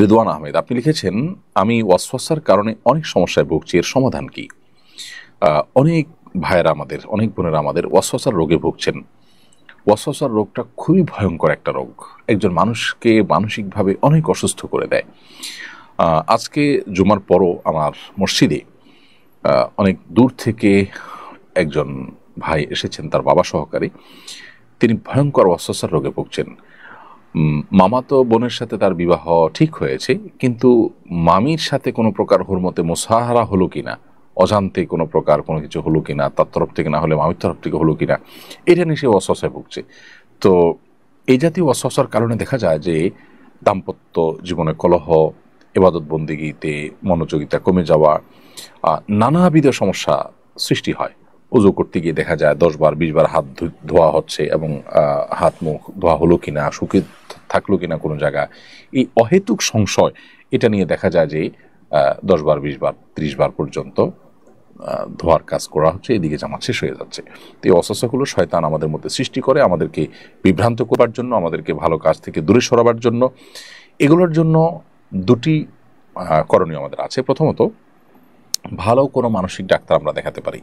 রিদওয়ান আহমেদ, আপনি লিখেছেন, আমি ওয়াসওয়াসার কারণে অনেক সমস্যায় ভুগছি, এর সমাধান কি? অনেক ভাইয়েরা আমাদের, অনেক বোনেরা আমাদের ওয়াসওয়াসার রোগে ভুগছেন। ওয়াসওয়াসার রোগটা খুবই ভয়ঙ্কর একটা রোগ, একজন মানুষকে মানসিকভাবে অনেক অসুস্থ করে দেয়। আজকে জুমার পরও আমার মসজিদে অনেক দূর থেকে একজন ভাই এসেছেন, তার বাবা সহকারী। তিনি ভয়ঙ্কর ওয়াসওয়াসার রোগে ভুগছেন। মামাতো বোনের সাথে তার বিবাহ ঠিক হয়েছে, কিন্তু মামির সাথে কোনো প্রকার হুরমতে মুসাহারা হলো কিনা, অজান্তে কোনো প্রকার কোনো কিছু হলো কিনা, তার তরফ থেকে না হলে মামির তরফ থেকে হলো কিনা, এটা নিয়ে সে ওয়াসওয়াসায় ভুগছে। তো এই জাতীয় ওয়াসওয়াসার কারণে দেখা যায় যে দাম্পত্য জীবনে কলহ, ইবাদত বন্দেগীতে মনোযোগিতা কমে যাওয়া, নানাবিধ সমস্যা সৃষ্টি হয়। উজু করতে গিয়ে দেখা যায় 10 বার 20 বার হাত ধোয়া হচ্ছে, এবং হাত মুখ ধোয়া হলো কিনা, শুকিয়ে থাকলো কিনা কোনো জায়গা, এই অহেতুক সংশয়, এটা নিয়ে দেখা যায় যে 10 বার 20 বার 30 বার পর্যন্ত ধোয়ার কাজ করা হচ্ছে, এদিকে জামাত শেষ হয়ে যাচ্ছে। তো এই অস্বস্থাগুলো শয়তান আমাদের মধ্যে সৃষ্টি করে, আমাদেরকে বিভ্রান্ত করবার জন্য, আমাদেরকে ভালো কাজ থেকে দূরে সরাবার জন্য। এগুলোর জন্য দুটি করণীয় আমাদের আছে। প্রথমত, ভালো কোনো মানসিক ডাক্তার আমরা দেখাতে পারি,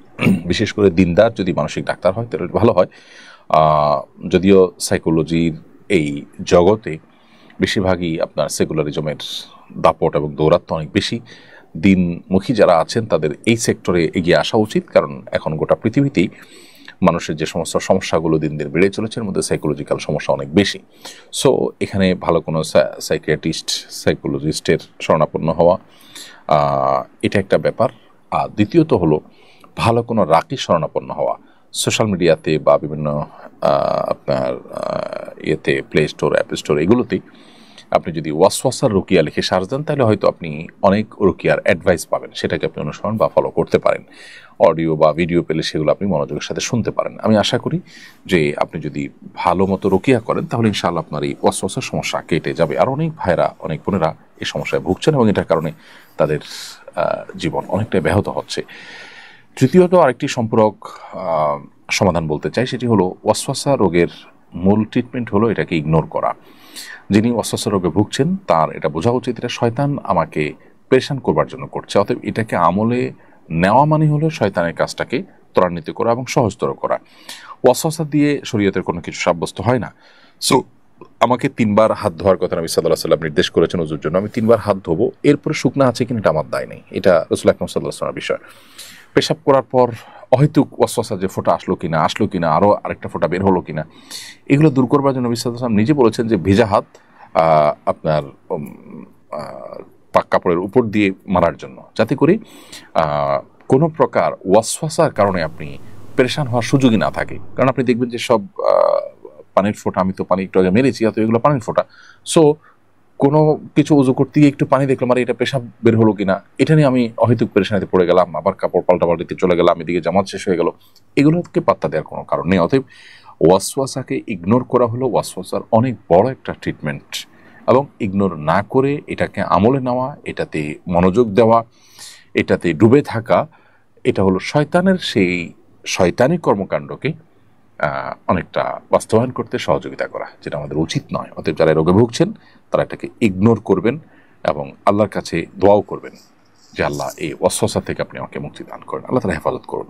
বিশেষ করে দিনদার যদি মানসিক ডাক্তার হয় তাহলে ভালো হয়। যদিও সাইকোলজির এই জগতে বেশিরভাগই আপনার সেকুলারিজমের দাপট এবং দৌরাত্ম অনেক বেশি। দিনমুখী যারা আছেন তাদের এই সেক্টরে এগিয়ে আসা উচিত, কারণ এখন গোটা পৃথিবীতেই মানুষের যে সমস্ত সমস্যাগুলো দিন দিন বেড়ে চলেছে, এর মধ্যে সাইকোলজিক্যাল সমস্যা অনেক বেশি। সো এখানে ভালো কোনো সাইকিয়াট্রিস্ট, সাইকোলজিস্টের শরণাপন্ন হওয়া, এটা একটা ব্যাপার। আর দ্বিতীয়ত হলো ভালো কোনো রাকি শরণাপন্ন হওয়া। সোশ্যাল মিডিয়াতে বা বিভিন্ন আপনার ইয়েতে, প্লে স্টোর, অ্যাপ স্টোর, এগুলোতেই আপনি যদি ওয়াসওয়াসার রুকিয়া লিখে সার্চ দেন, তাহলে হয়তো আপনি অনেক রুকিয়ার অ্যাডভাইস পাবেন, সেটাকে আপনি অনুসরণ বা ফলো করতে পারেন। অডিও বা ভিডিও পেলে সেগুলো আপনি মনোযোগের সাথে শুনতে পারেন। আমি আশা করি যে আপনি যদি ভালো মতো রুকিয়া করেন, তাহলে ইনশাআল্লাহ আপনার এই ওয়াসওয়াসার সমস্যা কেটে যাবে। আর অনেক ভাইরা, অনেক বোনেরা এই সমস্যায় ভুগছেন, এবং এটার কারণে তাদের জীবন অনেকটাই ব্যাহত হচ্ছে। তৃতীয়ত আরেকটি সম্পূরক সমাধান বলতে চাই, সেটি হলো ওয়াসওয়াসা রোগের মূল ট্রিটমেন্ট হলো এটাকে ইগনোর করা। যিনি ওয়াসওয়াসা রোগে ভুগছেন তার এটা বোঝা উচিত, এটা শয়তান আমাকে পেরেশান করবার জন্য করছে। অতএব এটাকে আমলে নেওয়া মানে হলো শয়তানের কাজটাকে ত্বরান্বিত করা এবং সহজতর করা। ওয়াসওয়াসা দিয়ে শরীয়তের কোনো কিছু সাব্যস্ত হয় না। সো আমাকে 3 বার হাত ধোয়ার কথা নবী সাল্লাল্লাহু আলাইহি ওয়াসাল্লাম নির্দেশ করেছেন ওযুর জন্য। আমি 3 বার হাত ধোবো, এরপরে শুকনা আছে কিনা এটা আমার দায় নেই, এটা রাসূল আকরাম সাল্লাল্লাহু আলাইহি ওয়াসাল্লামের বিষয়। পেশাব করার পর অহেতুক ওয়াসওয়াসা যে ফোঁটা আসলো কিনা, আরও আরেকটা ফোঁটা বের হলো কিনা, এগুলো দূর করবার জন্য নবী সাল্লাল্লাহু আলাইহি ওয়াসাল্লাম নিজে বলেছেন যে ভেজা হাত আপনার পাক কাপড়ের উপর দিয়ে মারার জন্য, যাতে করে কোনো প্রকার ওয়াসওয়াসার কারণে আপনি পেরেশান হওয়ার সুযোগই না থাকে। কারণ আপনি দেখবেন যে সব পানির ফোঁটা, আমি তো পানি একটু আগে মেরেছি, অত এগুলো পানির ফোঁটা। সো কোনো কিছু উজু করতে গিয়ে একটু পানি দেখলাম, আর এটা পেশাব বের হলো কিনা, এটা নিয়ে আমি অহেতুক পেরেশানিতে পড়ে গেলাম, আবার কাপড় পাল্টাপাল্টিতে চলে গেলাম, এদিকে জামাত শেষ হয়ে গেল। এগুলোকে পাত্তা দেওয়ার কোনো কারণ নেই। অতএব ওয়াসওয়াসাকে ইগনোর করা হলো ওয়াসওয়াসার অনেক বড় একটা ট্রিটমেন্ট, এবং ইগনোর না করে এটাকে আমলে নেওয়া, এটাতে মনোযোগ দেওয়া, এটাতে ডুবে থাকা, এটা হলো শয়তানের সেই শয়তানি কর্মকাণ্ডকে অনেকটা বাস্তবায়ন করতে সহযোগিতা করা, যেটা আমাদের উচিত নয়। অতএব যারা রোগে ভুগছেন তারা এটাকে ইগনোর করবেন এবং আল্লাহর কাছে দোয়াও করবেন যে আল্লাহ এই ওয়াসওয়াসা থেকে আপনি আমাকে মুক্তি দান করেন, আল্লাহ তাআলা হেফাজত করুন।